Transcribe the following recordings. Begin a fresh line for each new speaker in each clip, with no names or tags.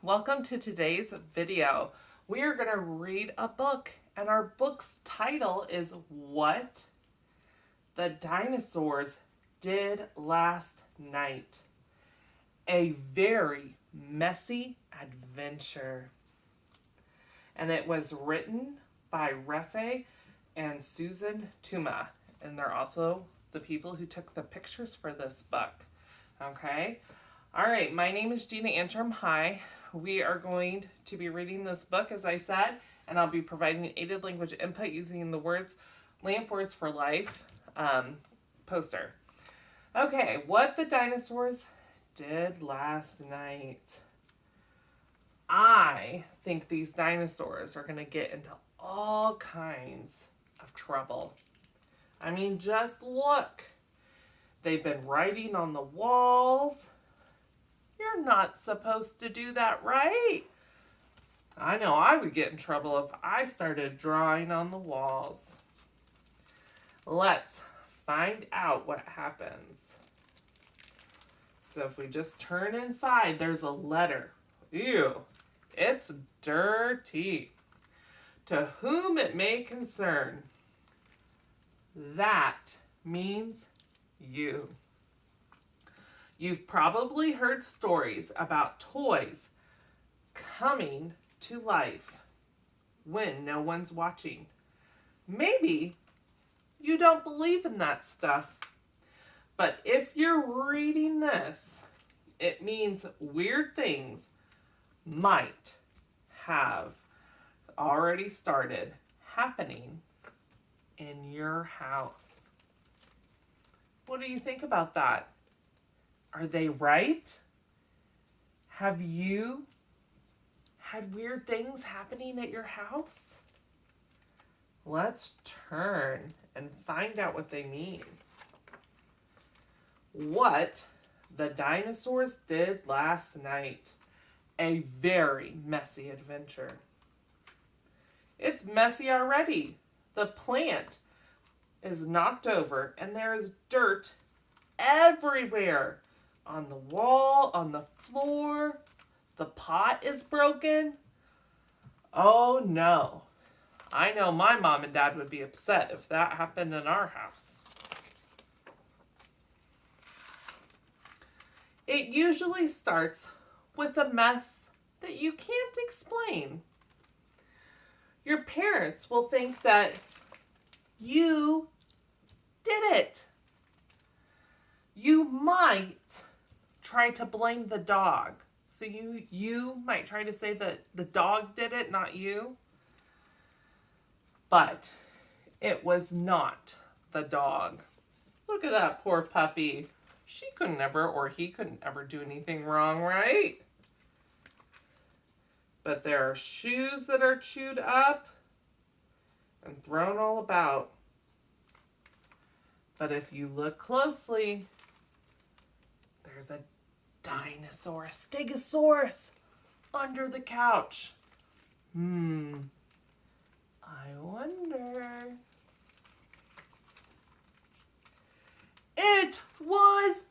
welcome to today's video. We are going to read a book, and our book's title is What the Dinosaurs Did Last Night. A very messy adventure. And it was written by Refe and Susan Tuma, and they're also the people who took the pictures for this book. Okay? All right, my name is Gina Antrim. Hi. We are going to be reading this book, as I said, and I'll be providing aided language input using the words Lamp Words for Life poster. Okay, What the Dinosaurs Did Last Night. I think these dinosaurs are going to get into all kinds of trouble. I mean, just look. They've been writing on the walls. You're not supposed to do that, right? I know I would get in trouble if I started drawing on the walls. Let's find out what happens. So if we just turn inside, there's a letter. Ew, it's dirty. To whom it may concern. That means you. You've probably heard stories about toys coming to life when no one's watching. Maybe you don't believe in that stuff, but if you're reading this, it means weird things might have already started happening in your house. What do you think about that? Are they right? Have you had weird things happening at your house? Let's turn and find out what they mean. What the Dinosaurs Did Last Night. A very messy adventure. It's messy already. The plant is knocked over and there is dirt everywhere. On the wall, on the floor, the pot is broken. Oh no. I know my mom and dad would be upset if that happened in our house. It usually starts with a mess that you can't explain. Your parents will think that you did it. You might try to blame the dog. So you might try to say that the dog did it, not you. But it was not the dog. Look at that poor puppy. She couldn't ever, or he couldn't ever do anything wrong, right? But there are shoes that are chewed up and thrown all about. But if you look closely, there's a dinosaur, stegosaurus, under the couch. I wonder. It was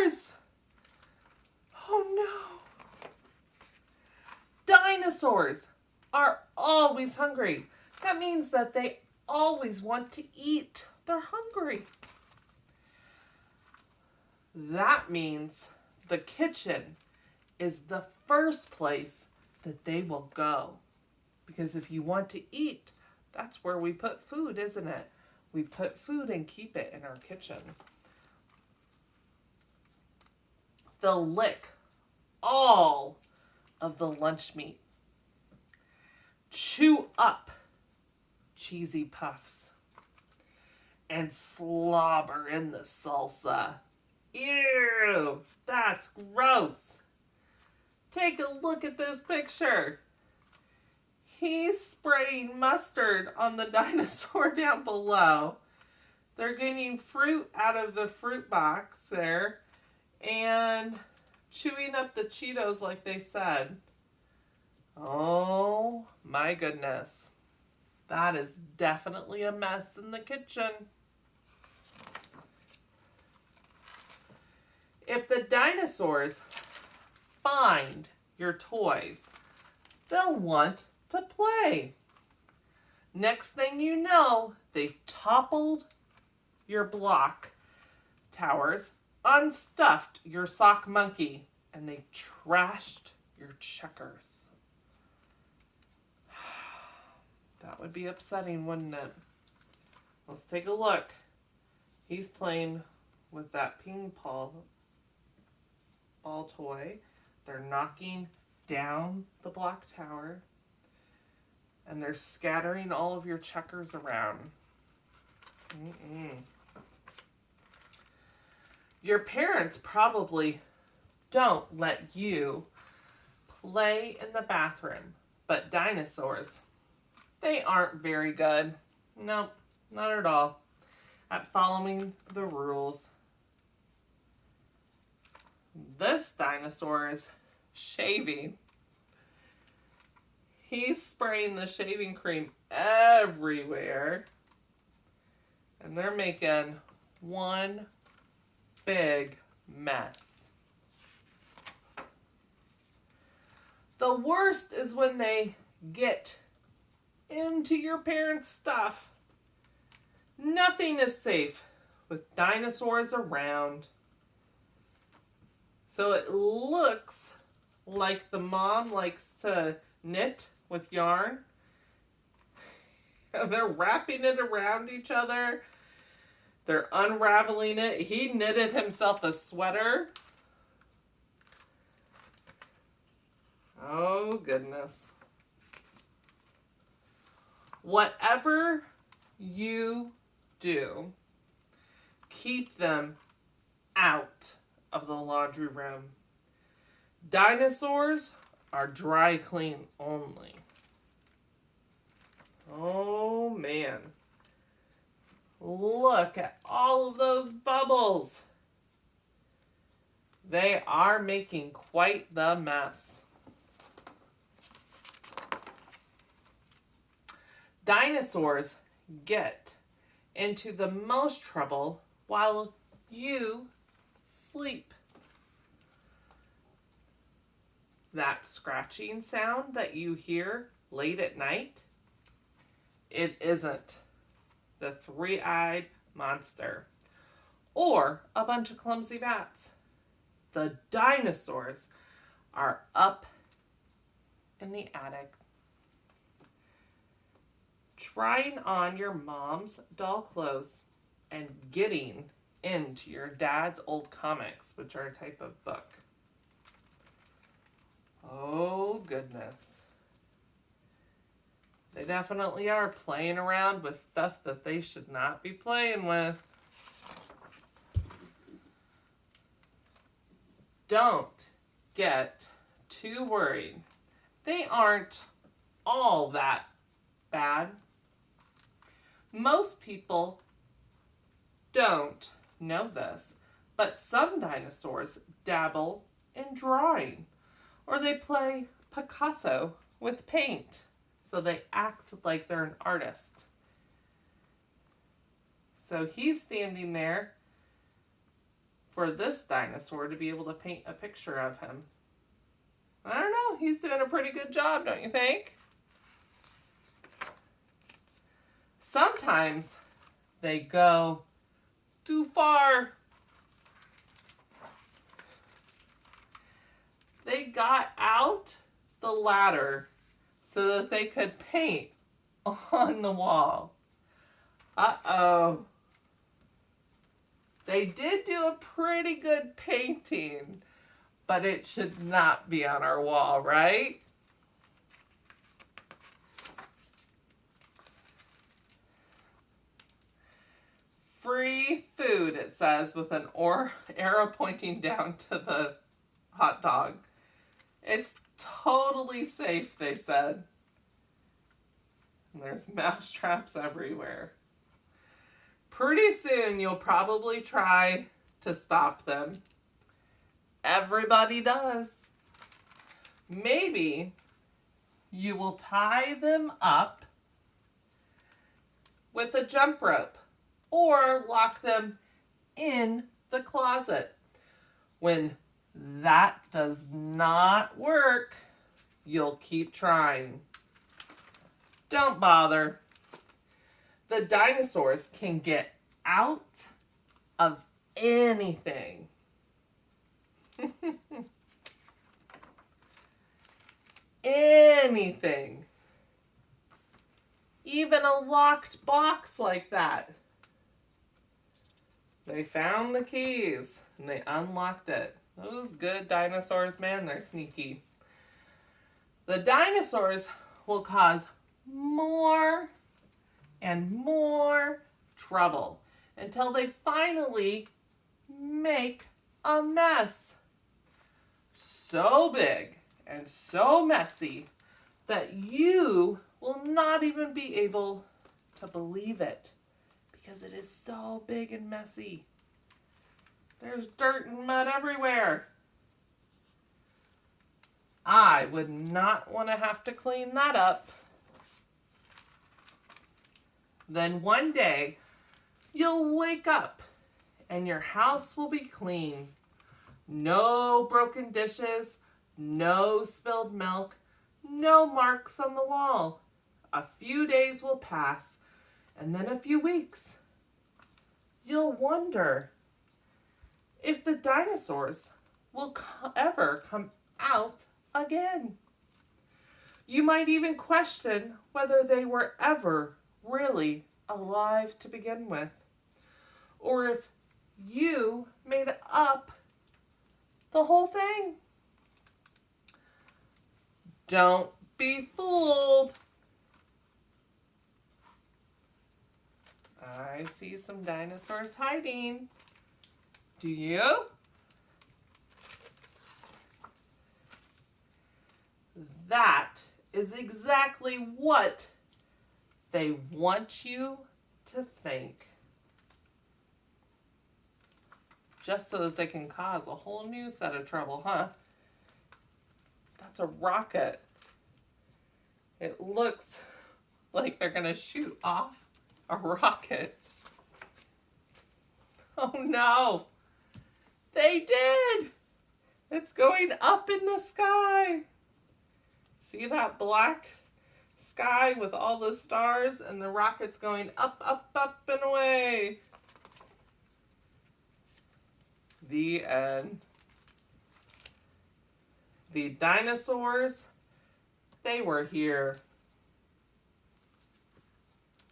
dinosaurs! Oh no. Dinosaurs are always hungry. That means that they always want to eat. They're hungry. That means the kitchen is the first place that they will go. Because if you want to eat, that's where we put food, isn't it? We put food and keep it in our kitchen. They'll lick all of the lunch meat. Chew up cheesy puffs. And slobber in the salsa. Ew, that's gross. Take a look at this picture. He's spraying mustard on the dinosaur down below. They're getting fruit out of the fruit box there and chewing up the Cheetos like they said. Oh my goodness. That is definitely a mess in the kitchen. If the dinosaurs find your toys, they'll want to play. Next thing you know, they've toppled your block towers, unstuffed your sock monkey, and they've trashed your checkers. That would be upsetting, wouldn't it? Let's take a look. He's playing with that ping pong ball toy. They're knocking down the block tower, and they're scattering all of your checkers around. Your parents probably don't let you play in the bathroom, but dinosaurs, they aren't very good. Nope, not at all at following the rules. This dinosaur is shaving. He's spraying the shaving cream everywhere. And they're making one big mess. The worst is when they get into your parents' stuff. Nothing is safe with dinosaurs around. So it looks like the mom likes to knit with yarn. They're wrapping it around each other. They're unraveling it. He knitted himself a sweater. Oh, goodness. Whatever you do, keep them out of the laundry room. Dinosaurs are dry clean only. Oh, man. Look at all of those bubbles. They are making quite the mess. Dinosaurs get into the most trouble while you sleep. That scratching sound that you hear late at night, it isn't the three-eyed monster or a bunch of clumsy bats. The dinosaurs are up in the attic, trying on your mom's doll clothes and getting into your dad's old comics, which are a type of book. Oh, goodness. They definitely are playing around with stuff that they should not be playing with. Don't get too worried. They aren't all that bad. Most people don't know this, but some dinosaurs dabble in drawing, or they play Picasso with paint, so they act like they're an artist. So he's standing there for this dinosaur to be able to paint a picture of him. I don't know, he's doing a pretty good job, don't you think? Sometimes they go too far. They got out the ladder so that they could paint on the wall. Uh-oh. They did do a pretty good painting, but it should not be on our wall, right? Free food, it says, with an arrow pointing down to the hot dog. It's totally safe, they said. And there's mouse traps everywhere. Pretty soon, you'll probably try to stop them. Everybody does. Maybe you will tie them up with a jump rope or lock them in the closet. When That does not work. You'll keep trying. Don't bother. The dinosaurs can get out of anything. Anything. Even a locked box like that. They found the keys and they unlocked it. Those good dinosaurs, man, they're sneaky. The dinosaurs will cause more and more trouble until they finally make a mess. So big and so messy that you will not even be able to believe it because it is so big and messy. There's dirt and mud everywhere. I would not want to have to clean that up. Then one day, you'll wake up and your house will be clean. No broken dishes, no spilled milk, no marks on the wall. A few days will pass, and then a few weeks. You'll wonder if the dinosaurs will ever come out again. You might even question whether they were ever really alive to begin with, or if you made up the whole thing. Don't be fooled. I see some dinosaurs hiding. Do you? That is exactly what they want you to think. Just so that they can cause a whole new set of trouble, huh? That's a rocket. It looks like they're gonna shoot off a rocket. Oh no! They did! It's going up in the sky. See that black sky with all the stars and the rockets going up, up, up and away. The end. The dinosaurs, they were here.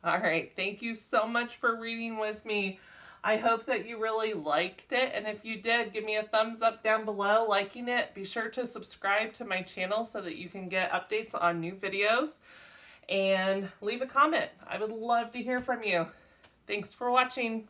All right, thank you so much for reading with me. I hope that you really liked it, and if you did, give me a thumbs up down below liking it. Be sure to subscribe to my channel so that you can get updates on new videos, and leave a comment. I would love to hear from you. Thanks for watching.